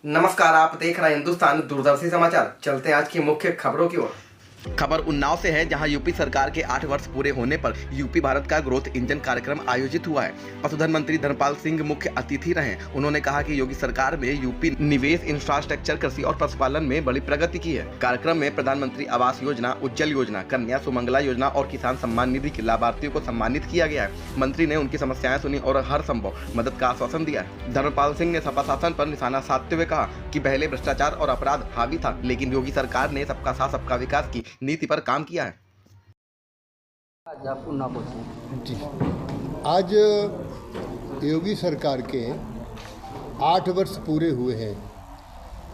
नमस्कार, आप देख रहे हैं हिंदुस्तान दूरदर्शी समाचार। चलते हैं आज की मुख्य खबरों की ओर। खबर उन्नाव से है, जहां यूपी सरकार के 8 वर्ष पूरे होने पर यूपी भारत का ग्रोथ इंजन कार्यक्रम आयोजित हुआ है। पशुधन मंत्री धर्मपाल सिंह मुख्य अतिथि रहे। उन्होंने कहा कि योगी सरकार में यूपी निवेश, इंफ्रास्ट्रक्चर, कृषि और पशुपालन में बड़ी प्रगति की है। कार्यक्रम में प्रधानमंत्री आवास योजना, उज्जवल योजना, कन्या सुमंगला योजना और किसान सम्मान निधि के लाभार्थियों को सम्मानित किया गया है। मंत्री ने उनकी समस्याएं सुनी और हर संभव मदद का आश्वासन दिया है। धर्मपाल सिंह ने सपा शासन पर निशाना साधते हुए कहा कि पहले भ्रष्टाचार और अपराध हावी था, लेकिन योगी सरकार ने सबका साथ सबका विकास की नीति पर काम किया है। जी, आज योगी सरकार के 8 वर्ष पूरे हुए हैं।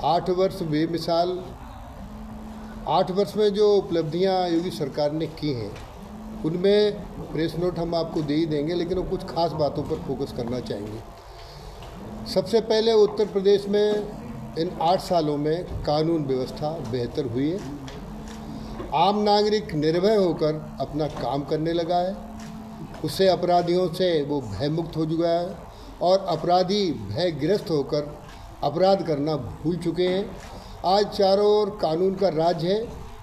8 वर्ष बेमिसाल, 8 वर्ष में जो उपलब्धियां योगी सरकार ने की हैं उनमें प्रेस नोट हम आपको दे ही देंगे, लेकिन वो कुछ खास बातों पर फोकस करना चाहेंगे। सबसे पहले उत्तर प्रदेश में इन 8 सालों में कानून व्यवस्था बेहतर हुई है। आम नागरिक निर्भय होकर अपना काम करने लगा है। उससे अपराधियों से वो भयमुक्त हो चुका है और अपराधी भयग्रस्त होकर अपराध करना भूल चुके हैं। आज चारों ओर कानून का राज है,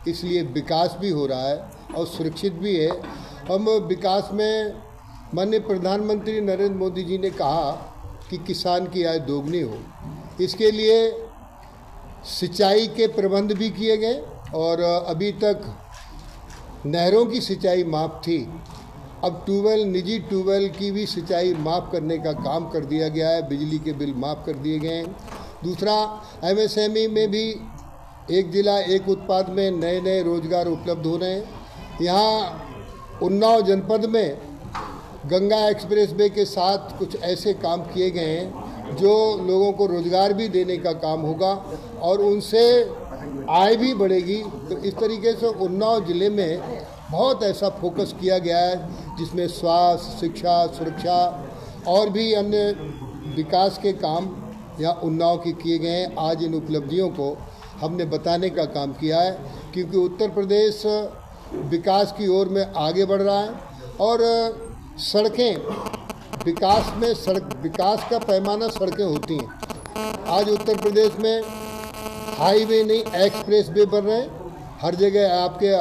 इसलिए विकास भी हो रहा है और सुरक्षित भी है। हम विकास में माननीय प्रधानमंत्री नरेंद्र मोदी जी ने कहा कि किसान की आय दोगुनी हो। इसके लिए सिंचाई के प्रबंध भी किए गए और अभी तक नहरों की सिंचाई माफ़ थी, अब ट्यूबवेल, निजी ट्यूबवेल की भी सिंचाई माफ़ करने का काम कर दिया गया है। बिजली के बिल माफ़ कर दिए गए हैं। दूसरा, एमएसएमई में भी एक जिला एक उत्पाद में नए नए रोजगार उपलब्ध हो रहे हैं। यहाँ उन्नाव जनपद में गंगा एक्सप्रेस वे के साथ कुछ ऐसे काम किए गए हैं जो लोगों को रोजगार भी देने का काम होगा और उनसे आय भी बढ़ेगी। तो इस तरीके से उन्नाव ज़िले में बहुत ऐसा फोकस किया गया है जिसमें स्वास्थ्य, शिक्षा, सुरक्षा और भी अन्य विकास के काम यहाँ उन्नाव के किए गए हैं। आज इन उपलब्धियों को हमने बताने का काम किया है, क्योंकि उत्तर प्रदेश विकास की ओर में आगे बढ़ रहा है और सड़कें, विकास का पैमाना सड़कें होती हैं। आज उत्तर प्रदेश में हाईवे नहीं, एक्सप्रेस वे बन रहे हैं। हर जगह आपके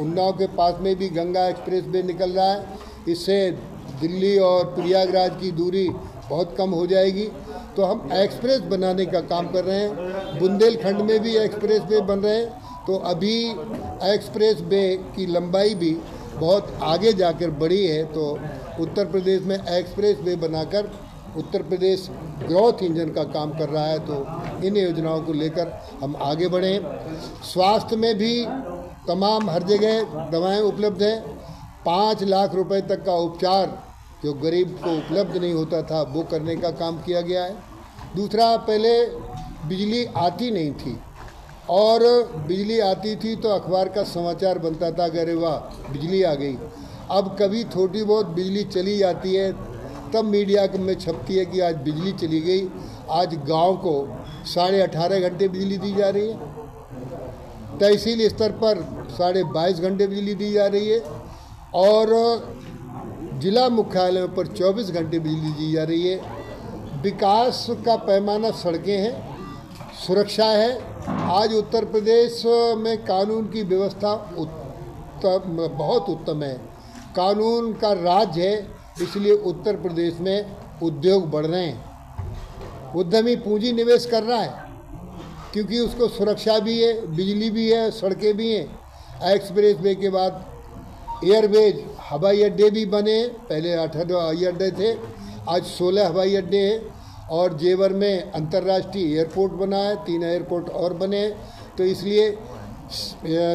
उन्नाव के पास में भी गंगा एक्सप्रेस वे निकल रहा है। इससे दिल्ली और प्रयागराज की दूरी बहुत कम हो जाएगी। तो हम एक्सप्रेस बनाने का काम कर रहे हैं। बुंदेलखंड में भी एक्सप्रेस वे बन रहे हैं। तो अभी एक्सप्रेस वे की लंबाई भी बहुत आगे जाकर बढ़ी है। तो उत्तर प्रदेश में एक्सप्रेस वे बनाकर उत्तर प्रदेश ग्रोथ इंजन का काम कर रहा है। तो इन योजनाओं को लेकर हम आगे बढ़ें। स्वास्थ्य में भी तमाम हर जगह दवाएं उपलब्ध हैं। 5 लाख रुपए तक का उपचार जो गरीब को उपलब्ध नहीं होता था वो करने का काम किया गया है। दूसरा, पहले बिजली आती नहीं थी और बिजली आती थी तो अखबार का समाचार बनता था कि अरे वाह बिजली आ गई। अब कभी थोड़ी बहुत बिजली चली जाती है तब मीडिया में छपती है कि आज बिजली चली गई। आज गांव को 18.5 घंटे बिजली दी जा रही है। तहसील स्तर पर 22.5 घंटे बिजली दी जा रही है और जिला मुख्यालयों पर 24 घंटे बिजली दी जा रही है। विकास का पैमाना सड़कें हैं, सुरक्षा है। आज उत्तर प्रदेश में कानून की व्यवस्था बहुत उत्तम है। कानून का राज है, इसलिए उत्तर प्रदेश में उद्योग बढ़ रहे हैं। उद्यमी पूंजी निवेश कर रहा है क्योंकि उसको सुरक्षा भी है, बिजली भी है, सड़कें भी हैं। एक्सप्रेस वे के बाद एयरवेज, हवाई अड्डे भी बने। पहले 8 हवाई अड्डे थे, आज 16 हवाई अड्डे हैं और जेवर में अंतर्राष्ट्रीय एयरपोर्ट बना है, 3 एयरपोर्ट और बने। तो इसलिए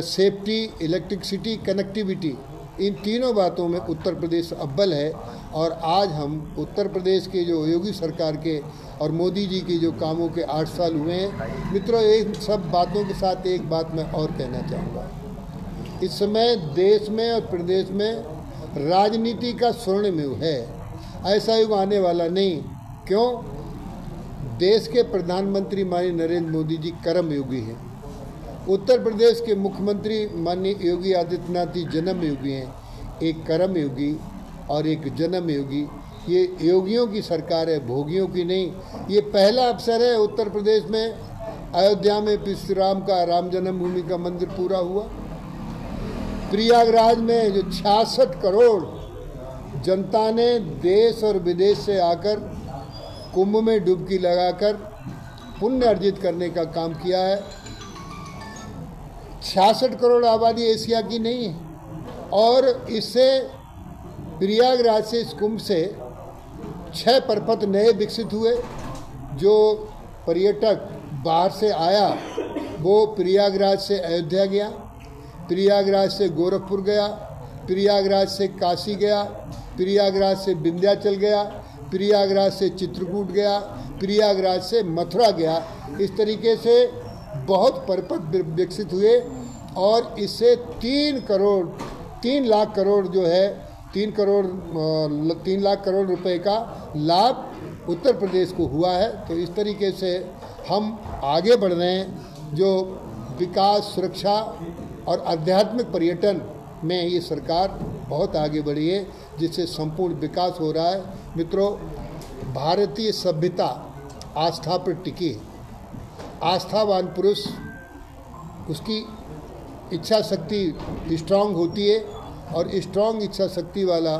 सेफ्टी, इलेक्ट्रिसिटी, कनेक्टिविटी, इन तीनों बातों में उत्तर प्रदेश अव्वल है। और आज हम उत्तर प्रदेश के जो योगी सरकार के और मोदी जी के जो कामों के 8 साल हुए हैं। मित्रों, इन सब बातों के साथ एक बात मैं और कहना चाहूँगा। इस समय देश में और प्रदेश में राजनीति का स्वर्णिम युग है। ऐसा युग आने वाला नहीं। क्यों? देश के प्रधानमंत्री माननीय नरेंद्र मोदी जी कर्मयोगी हैं। उत्तर प्रदेश के मुख्यमंत्री माननीय योगी आदित्यनाथ जी जन्म योगी हैं। एक कर्मयोगी और एक जन्म योगी, ये योगियों की सरकार है, भोगियों की नहीं। ये पहला अवसर है उत्तर प्रदेश में, अयोध्या में श्री राम का राम जन्मभूमि का मंदिर पूरा हुआ। प्रयागराज में जो 66 करोड़ जनता ने देश और विदेश से आकर कुंभ में डुबकी लगाकर पुण्य अर्जित करने का काम किया है। 66 करोड़ आबादी एशिया की नहीं है, और इससे प्रयागराज से, इस कुंभ से 6 प्रपथ नए विकसित हुए। जो पर्यटक बाहर से आया वो प्रयागराज से अयोध्या गया, प्रयागराज से गोरखपुर गया, प्रयागराज से काशी गया, प्रयागराज से विंध्याचल गया, प्रयागराज से चित्रकूट गया, प्रयागराज से मथुरा गया। इस तरीके से बहुत प्रपथ विकसित हुए, और इससे 3 लाख करोड़ जो है 3 लाख करोड़ रुपए का लाभ उत्तर प्रदेश को हुआ है। तो इस तरीके से हम आगे बढ़ रहे हैं। जो विकास, सुरक्षा और आध्यात्मिक पर्यटन में ये सरकार बहुत आगे बढ़ी है, जिससे संपूर्ण विकास हो रहा है। मित्रों, भारतीय सभ्यता आस्था पर टिकी है। आस्थावान पुरुष, उसकी इच्छा शक्ति स्ट्रांग होती है, और स्ट्रांग इच्छा शक्ति वाला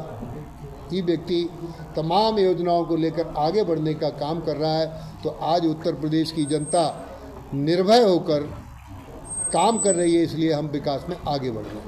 ही व्यक्ति तमाम योजनाओं को लेकर आगे बढ़ने का काम कर रहा है। तो आज उत्तर प्रदेश की जनता निर्भय होकर काम कर रही है, इसलिए हम विकास में आगे बढ़ रहे हैं।